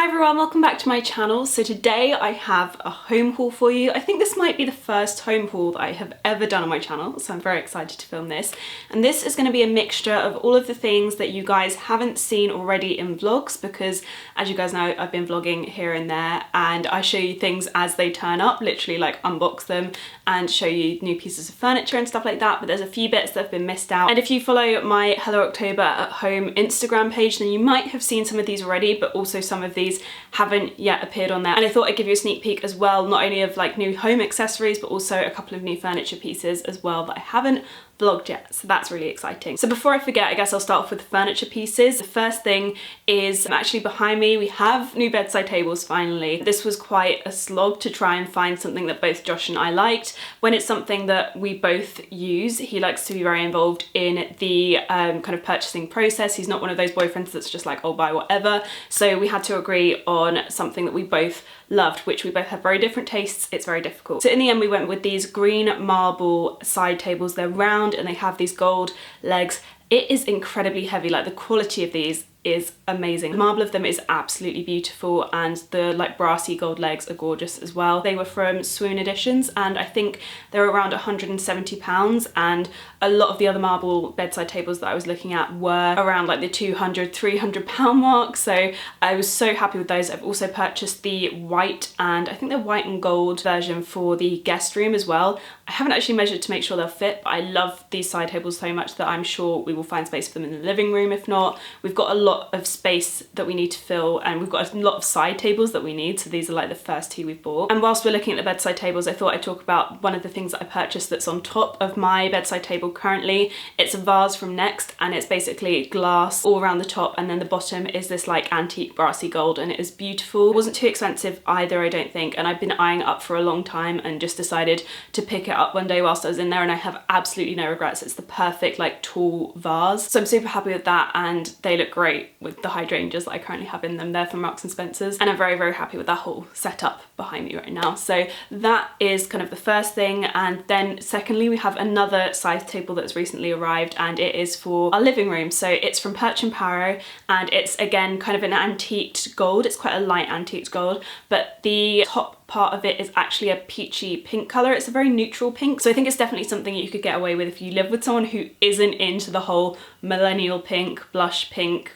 Hi everyone, welcome back to my channel. So today I have a home haul for you. I think this might be the first home haul that I have ever done on my channel, so I'm very excited to film this. And this is going to be a mixture of all of the things that you guys haven't seen already in vlogs, because as you guys know, I've been vlogging here and there and I show you things as they turn up, literally like unbox them and show you new pieces of furniture and stuff like that. But there's a few bits that have been missed out. And if you follow my Hello October at Home Instagram page, then you might have seen some of these already, but also some of these haven't yet appeared on there. And I thought I'd give you a sneak peek as well, not only of like new home accessories, but also a couple of new furniture pieces as well that I haven't vlogged yet, so that's really exciting. So before I forget, I guess I'll start off with the furniture pieces. The first thing is actually behind me, we have new bedside tables finally. This was quite a slog to try and find something that both Josh and I liked. When it's something that we both use, he likes to be very involved in the kind of purchasing process. He's not one of those boyfriends that's just like, I'll buy whatever. So we had to agree on something that we both loved, which we both have very different tastes. It's very difficult. So in the end, we went with these green marble side tables. They're round and they have these gold legs. It is incredibly heavy. Like the quality of these is amazing. The marble of them is absolutely beautiful and the like brassy gold legs are gorgeous as well. They were from Swoon Editions and I think they're around £170, and a lot of the other marble bedside tables that I was looking at were around like the £200, £300 mark. So I was so happy with those. I've also purchased the white and I think the white and gold version for the guest room as well. I haven't actually measured to make sure they'll fit, but I love these side tables so much that I'm sure we will find space for them in the living room. If not, we've got a lot of space that we need to fill and we've got a lot of side tables that we need, so these are like the first two we've bought. And whilst we're looking at the bedside tables, I thought I'd talk about one of the things that I purchased that's on top of my bedside table currently. It's a vase from Next and it's basically glass all around the top, and then the bottom is this like antique brassy gold, and it is beautiful. It wasn't too expensive either, I don't think, and I've been eyeing it up for a long time and just decided to pick it up one day whilst I was in there, and I have absolutely no regrets. It's the perfect like tall vase, so I'm super happy with that, and they look great with the hydrangeas that I currently have in them. They're from Marks and Spencer's, and I'm very, very happy with that whole setup behind me right now. So that is kind of the first thing. And then secondly, we have another side table that's recently arrived, and it is for our living room. So it's from Perch and Paro, and it's again kind of an antiqued gold. It's quite a light antiqued gold, but the top part of it is actually a peachy pink colour. It's a very neutral pink, so I think it's definitely something you could get away with if you live with someone who isn't into the whole millennial pink, blush pink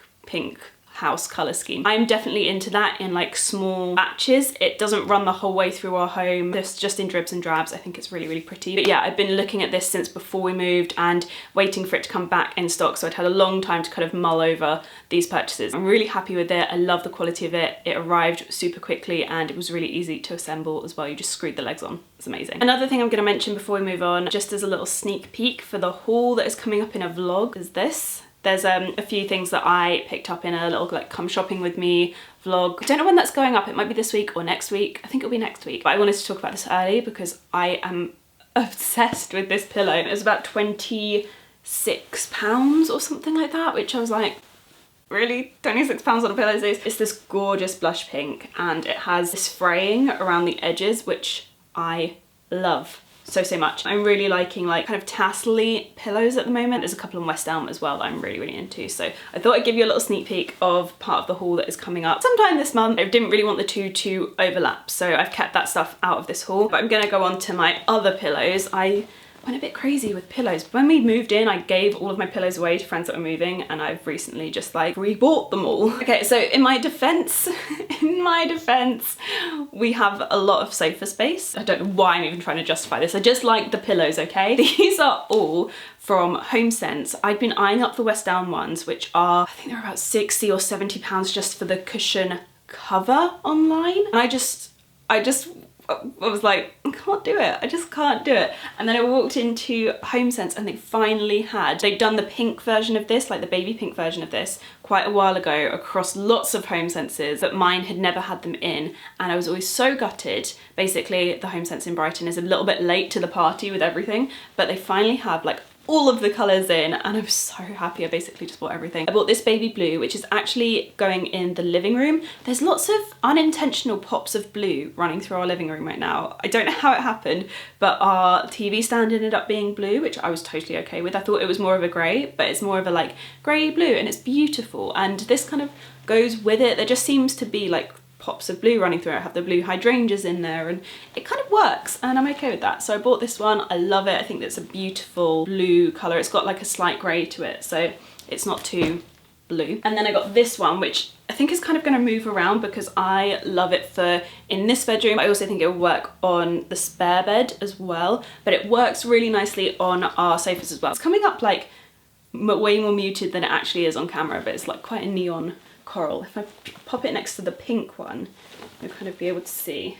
house colour scheme. I'm definitely into that in like small batches. It doesn't run the whole way through our home. It's just in dribs and drabs. I think it's really, really pretty. But yeah, I've been looking at this since before we moved and waiting for it to come back in stock. So I'd had a long time to kind of mull over these purchases. I'm really happy with it. I love the quality of it. It arrived super quickly and it was really easy to assemble as well. You just screwed the legs on. It's amazing. Another thing I'm going to mention before we move on, just as a little sneak peek for the haul that is coming up in a vlog, is this. There's a few things that I picked up in a little like come shopping with me vlog. I don't know when that's going up. It might be this week or next week. I think it'll be next week. But I wanted to talk about this early because I am obsessed with this pillow. It was about £26 or something like that, which I was like, really? £26 on a pillow? It's this gorgeous blush pink and it has this fraying around the edges, which I love so much. I'm really liking like kind of tassel-y pillows at the moment. There's a couple on West Elm as well that I'm really, really into. So I thought I'd give you a little sneak peek of part of the haul that is coming up sometime this month. I didn't really want the two to overlap, so I've kept that stuff out of this haul. But I'm gonna go on to my other pillows. I went a bit crazy with pillows. When we moved in, I gave all of my pillows away to friends that were moving, and I've recently just like rebought them all. Okay, so in my defense, we have a lot of sofa space. I don't know why I'm even trying to justify this. I just like the pillows, okay? These are all from HOMSENSE. I'd been eyeing up the West Elm ones, which are, I think they're about £60 or £70 just for the cushion cover online. And I was like, I can't do it. I just can't do it. And then I walked into HOMSENSE and they'd done the pink version of this, like the baby pink version of this, quite a while ago across lots of HOMSENSEs, but mine had never had them in. And I was always so gutted. Basically, the HOMSENSE in Brighton is a little bit late to the party with everything, but they finally have like all of the colours in, and I'm so happy. I basically just bought everything. I bought this baby blue, which is actually going in the living room. There's lots of unintentional pops of blue running through our living room right now. I don't know how it happened, but our TV stand ended up being blue, which I was totally okay with. I thought it was more of a grey, but it's more of a like grey blue, and it's beautiful. And this kind of goes with it. There just seems to be like pops of blue running through it. I have the blue hydrangeas in there, and it kind of works, and I'm okay with that. So I bought this one. I love it. I think it's a beautiful blue colour. It's got like a slight grey to it, so it's not too blue. And then I got this one, which I think is kind of going to move around because I love it for in this bedroom. I also think it will work on the spare bed as well, but it works really nicely on our sofas as well. It's coming up like way more muted than it actually is on camera, but it's like quite a neon coral. If I pop it next to the pink one, you'll kind of be able to see.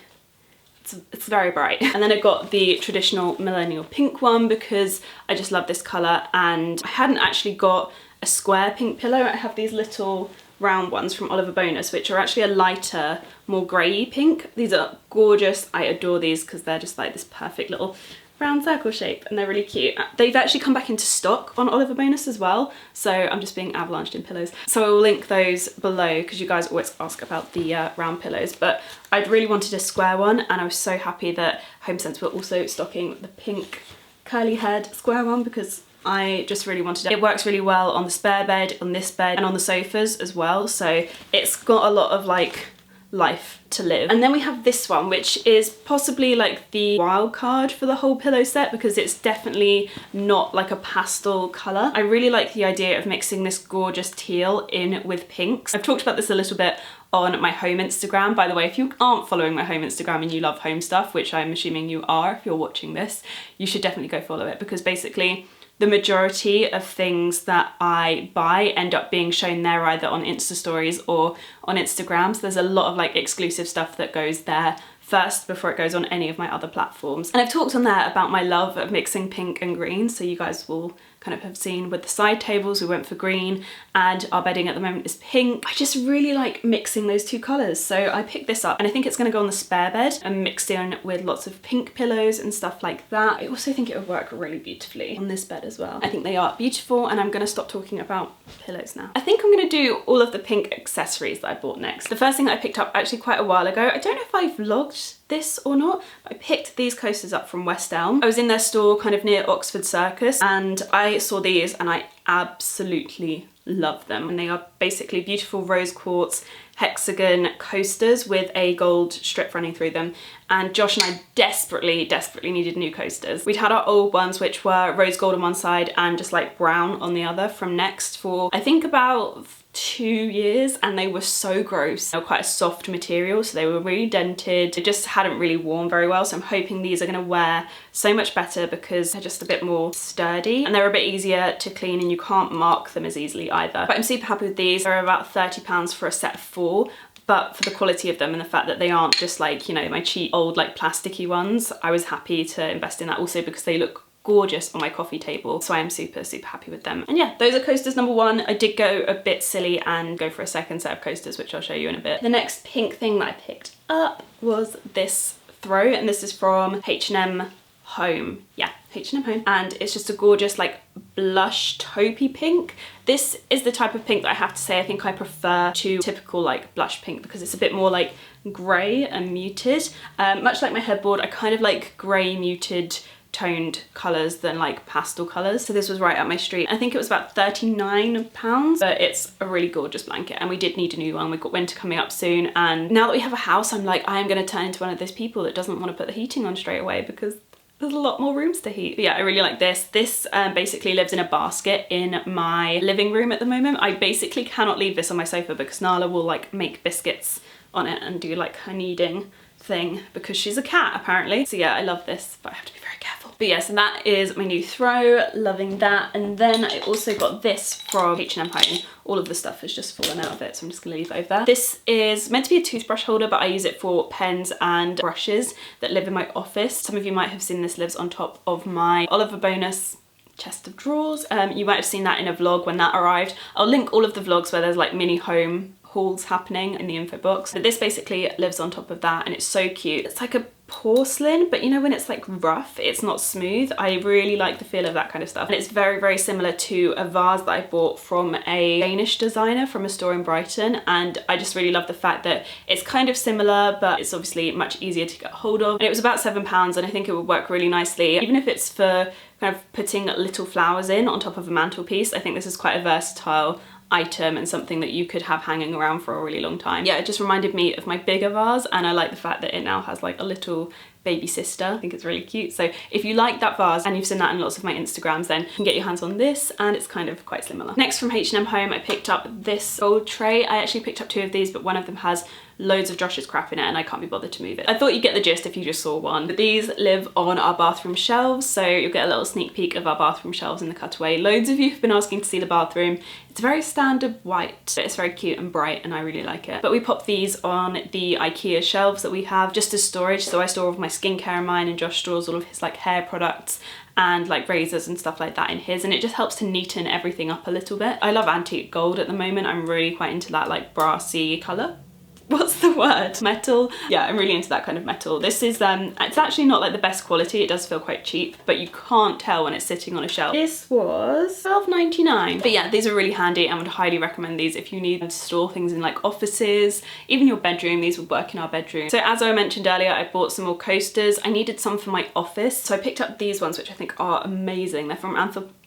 It's very bright. And then I got the traditional millennial pink one because I just love this colour, and I hadn't actually got a square pink pillow. I have these little round ones from Oliver Bonus, which are actually a lighter, more grey pink. These are gorgeous. I adore these because they're just like this perfect little round circle shape, and they're really cute. They've actually come back into stock on Oliver Bonus as well, so I'm just being avalanched in pillows. So I will link those below because you guys always ask about the round pillows, but I'd really wanted a square one, and I was so happy that HOMSENSE were also stocking the pink curly haired square one because I just really wanted it. It works really well on the spare bed, on this bed, and on the sofas as well, so it's got a lot of like life to live. And then we have this one, which is possibly like the wild card for the whole pillow set because it's definitely not like a pastel colour. I really like the idea of mixing this gorgeous teal in with pinks. I've talked about this a little bit on my home Instagram. By the way, if you aren't following my home Instagram and you love home stuff, which I'm assuming you are if you're watching this, you should definitely go follow it because basically the majority of things that I buy end up being shown there either on Insta stories or on Instagram. So there's a lot of like exclusive stuff that goes there first before it goes on any of my other platforms. And I've talked on there about my love of mixing pink and green, so you guys will kind of have seen with the side tables we went for green, and our bedding at the moment is pink. I just really like mixing those two colours, so I picked this up, and I think it's going to go on the spare bed and mixed in with lots of pink pillows and stuff like that. I also think it would work really beautifully on this bed as well. I think they are beautiful, and I'm going to stop talking about pillows now. I think I'm going to do all of the pink accessories that I bought next. The first thing that I picked up actually quite a while ago, I don't know if I vlogged this or not, but I picked these coasters up from West Elm. I was in their store kind of near Oxford Circus, and I saw these and I absolutely love them. And they are basically beautiful rose quartz hexagon coasters with a gold strip running through them. And Josh and I desperately needed new coasters. We'd had our old ones, which were rose gold on one side and just like brown on the other from Next for I think about 2 years, and they were so gross. They were quite a soft material, so they were really dented. They just hadn't really worn very well, so I'm hoping these are going to wear so much better because they're just a bit more sturdy and they're a bit easier to clean, and you can't mark them as easily either. But I'm super happy with these. They're about £30 for a set of 4. But for the quality of them and the fact that they aren't just like, you know, my cheap old like plasticky ones, I was happy to invest in that also because they look gorgeous on my coffee table, so I am super happy with them. And yeah, those are coasters number 1. I did go a bit silly and go for a second set of coasters, which I'll show you in a bit. The next pink thing that I picked up was this throw, and this is from H&M Home. Yeah, H&M Home, and it's just a gorgeous like blush taupey pink. This is the type of pink that I have to say I think I prefer to typical like blush pink because it's a bit more like grey and muted. Much like my headboard, I kind of like grey muted toned colours than like pastel colours, so this was right up my street. I think it was about £39, but it's a really gorgeous blanket, and we did need a new one. We've got winter coming up soon, and now that we have a house, I'm like, I am going to turn into one of those people that doesn't want to put the heating on straight away because there's a lot more rooms to heat. But yeah, I really like this. This basically lives in a basket in my living room at the moment. I basically cannot leave this on my sofa because Nala will like make biscuits on it and do like her kneading thing because she's a cat apparently. So yeah, I love this, but I have to be very careful. But yeah, so that is my new throw, loving that. And then I also got this from H&M Home. All of the stuff has just fallen out of it, so I'm just gonna leave it over there. This is meant to be a toothbrush holder, but I use it for pens and brushes that live in my office. Some of you might have seen this lives on top of my Oliver Bonus chest of drawers. You might have seen that in a vlog when that arrived. I'll link all of the vlogs where there's like mini home hauls happening in the info box. But this basically lives on top of that, and it's so cute. It's like a porcelain, but you know when it's like rough, it's not smooth. I really like the feel of that kind of stuff. And it's very similar to a vase that I bought from a Danish designer from a store in Brighton, and I just really love the fact that it's kind of similar, but it's obviously much easier to get hold of. And it was about £7, and I think it would work really nicely, even if it's for kind of putting little flowers in on top of a mantelpiece. I think this is quite a versatile item and something that you could have hanging around for a really long time. Yeah, it just reminded me of my bigger vase, and I like the fact that it now has like a little baby sister. I think it's really cute. So if you like that vase and you've seen that in lots of my Instagrams, then you can get your hands on this, and it's kind of quite similar. Next, from H&M Home, I picked up this gold tray. I actually picked up 2 of these, but one of them has loads of Josh's crap in it and I can't be bothered to move it. I thought you'd get the gist if you just saw one. But these live on our bathroom shelves, so you'll get a little sneak peek of our bathroom shelves in the cutaway. Loads of you have been asking to see the bathroom. It's very standard white, but it's very cute and bright and I really like it. But we pop these on the IKEA shelves that we have just as storage. So I store all of my skincare in mine, and Josh stores all of his like hair products and like razors and stuff like that in his, and it just helps to neaten everything up a little bit. I love antique gold at the moment. I'm really quite into that like brassy colour. What's the word? Metal? Yeah, I'm really into that kind of metal. This is, it's actually not like the best quality. It does feel quite cheap, but you can't tell when it's sitting on a shelf. This was $12.99. But yeah, these are really handy and would highly recommend these if you need to store things in like offices, even your bedroom. These would work in our bedroom. So as I mentioned earlier, I bought some more coasters. I needed some for my office. So I picked up these ones, which I think are amazing. They're from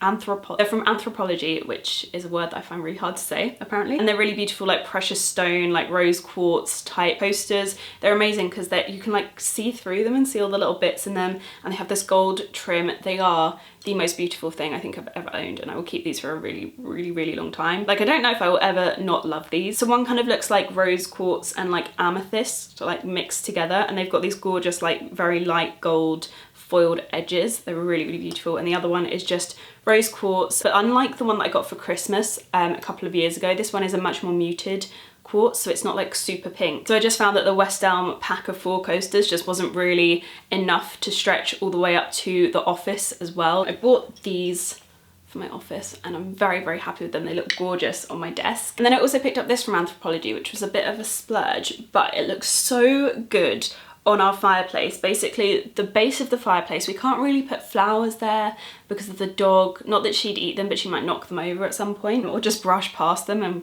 Anthropology, which is a word that I find really hard to say, apparently. And they're really beautiful, like precious stone, like rose quartz type posters. They're amazing because you can like see through them and see all the little bits in them, and they have this gold trim. They are the most beautiful thing I think I've ever owned, and I will keep these for a really long time. Like, I don't know if I will ever not love these. So one kind of looks like rose quartz and like amethyst like mixed together, and they've got these gorgeous like very light gold foiled edges. They're really beautiful. And the other one is just rose quartz, but unlike the one that I got for Christmas a couple of years ago, this one is a much more muted quartz, so it's not like super pink. So I just found that the West Elm pack of 4 coasters just wasn't really enough to stretch all the way up to the office as well. I bought these for my office and I'm very happy with them. They look gorgeous on my desk. And then I also picked up this from Anthropology, which was a bit of a splurge, but it looks so good on our fireplace. Basically, the base of the fireplace, we can't really put flowers there because of the dog. Not that she'd eat them, but she might knock them over at some point or just brush past them and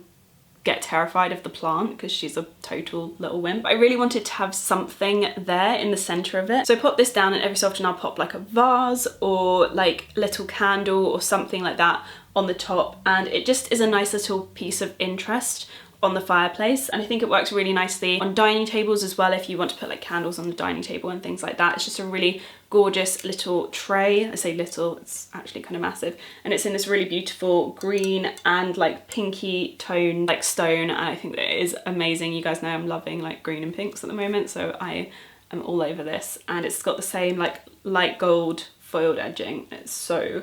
get terrified of the plant because she's a total little wimp. I really wanted to have something there in the center of it. So I pop this down, and every so often I'll pop like a vase or like little candle or something like that on the top, and it just is a nice little piece of interest on the fireplace. And I think it works really nicely on dining tables as well if you want to put like candles on the dining table and things like that. It's just a really gorgeous little tray. I say little, it's actually kind of massive, and it's in this really beautiful green and like pinky tone like stone, and I think that it is amazing. You guys know I'm loving like green and pinks at the moment, so I am all over this, and it's got the same like light gold foiled edging. It's so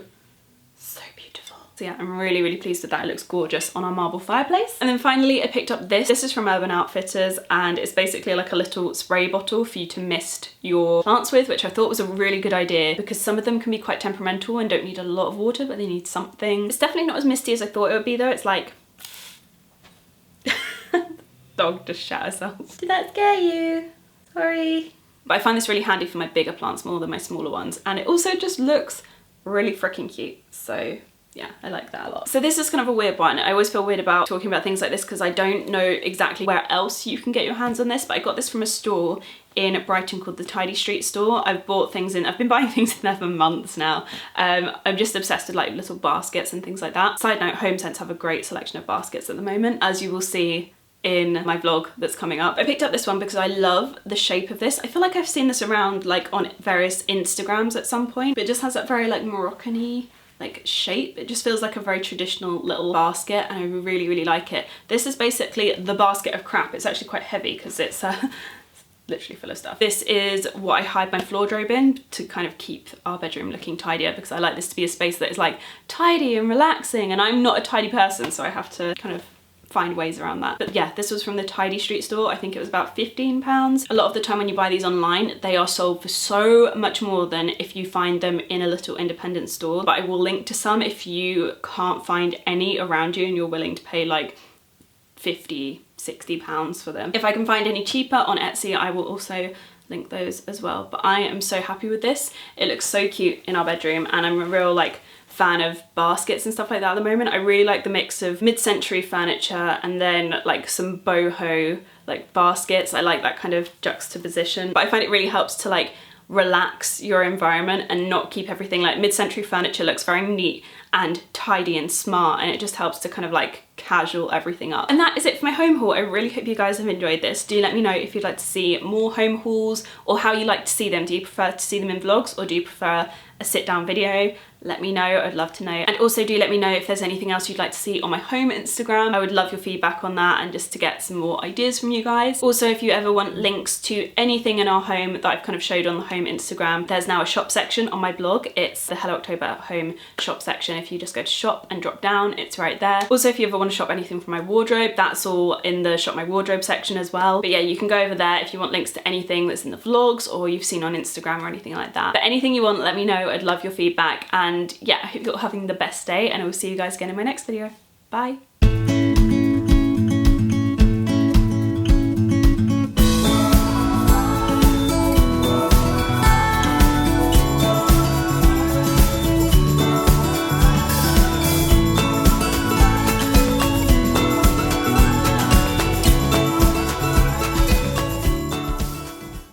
beautiful. So yeah, I'm really pleased with that. It looks gorgeous on our marble fireplace. And then finally I picked up this. This is from Urban Outfitters, and it's basically like a little spray bottle for you to mist your plants with, which I thought was a really good idea because some of them can be quite temperamental and don't need a lot of water, but they need something. It's definitely not as misty as I thought it would be though. It's like... Dog just shat herself. Did that scare you? Sorry. But I find this really handy for my bigger plants more than my smaller ones, and it also just looks really freaking cute. So yeah, I like that a lot. So this is kind of a weird one. I always feel weird about talking about things like this because I don't know exactly where else you can get your hands on this, but I got this from a store in Brighton called the Tidy Street store. I've been buying things in there for months now. I'm just obsessed with like little baskets and things like that. Side note, HOMSENSE have a great selection of baskets at the moment, as you will see in my vlog that's coming up. I picked up this one because I love the shape of this. I feel like I've seen this around like on various Instagrams at some point, but it just has that very like Moroccan-y like shape. It just feels like a very traditional little basket, and I really like it. This is basically the basket of crap. It's actually quite heavy because it's literally full of stuff. This is what I hide my wardrobe in to kind of keep our bedroom looking tidier, because I like this to be a space that is like tidy and relaxing, and I'm not a tidy person, so I have to kind of find ways around that. But yeah, this was from the Tidy Street store. I think it was about £15. A lot of the time when you buy these online, they are sold for so much more than if you find them in a little independent store. But I will link to some if you can't find any around you and you're willing to pay like 50, 60 pounds for them. If I can find any cheaper on Etsy, I will also link those as well. But I am so happy with this. It looks so cute in our bedroom, and I'm a real like fan of baskets and stuff like that at the moment. I really like the mix of mid-century furniture and then like some boho like baskets. I like that kind of juxtaposition, but I find it really helps to like relax your environment and not keep everything like mid-century furniture looks very neat and tidy and smart, and it just helps to kind of like casual everything up. And that is it for my home haul. I really hope you guys have enjoyed this. Do let me know if you'd like to see more home hauls or how you like to see them. Do you prefer to see them in vlogs or do you prefer a sit down video? Let me know, I'd love to know. And also do let me know if there's anything else you'd like to see on my home Instagram. I would love your feedback on that and just to get some more ideas from you guys. Also, if you ever want links to anything in our home that I've kind of showed on the home Instagram, there's now a shop section on my blog. It's the Hello October at Home shop section. If you just go to shop and drop down, it's right there. Also, if you ever want to shop anything from my wardrobe, that's all in the shop my wardrobe section as well. But yeah, you can go over there if you want links to anything that's in the vlogs or you've seen on Instagram or anything like that. But anything you want, let me know. I'd love your feedback. And yeah, I hope you're having the best day and I will see you guys again in my next video. Bye.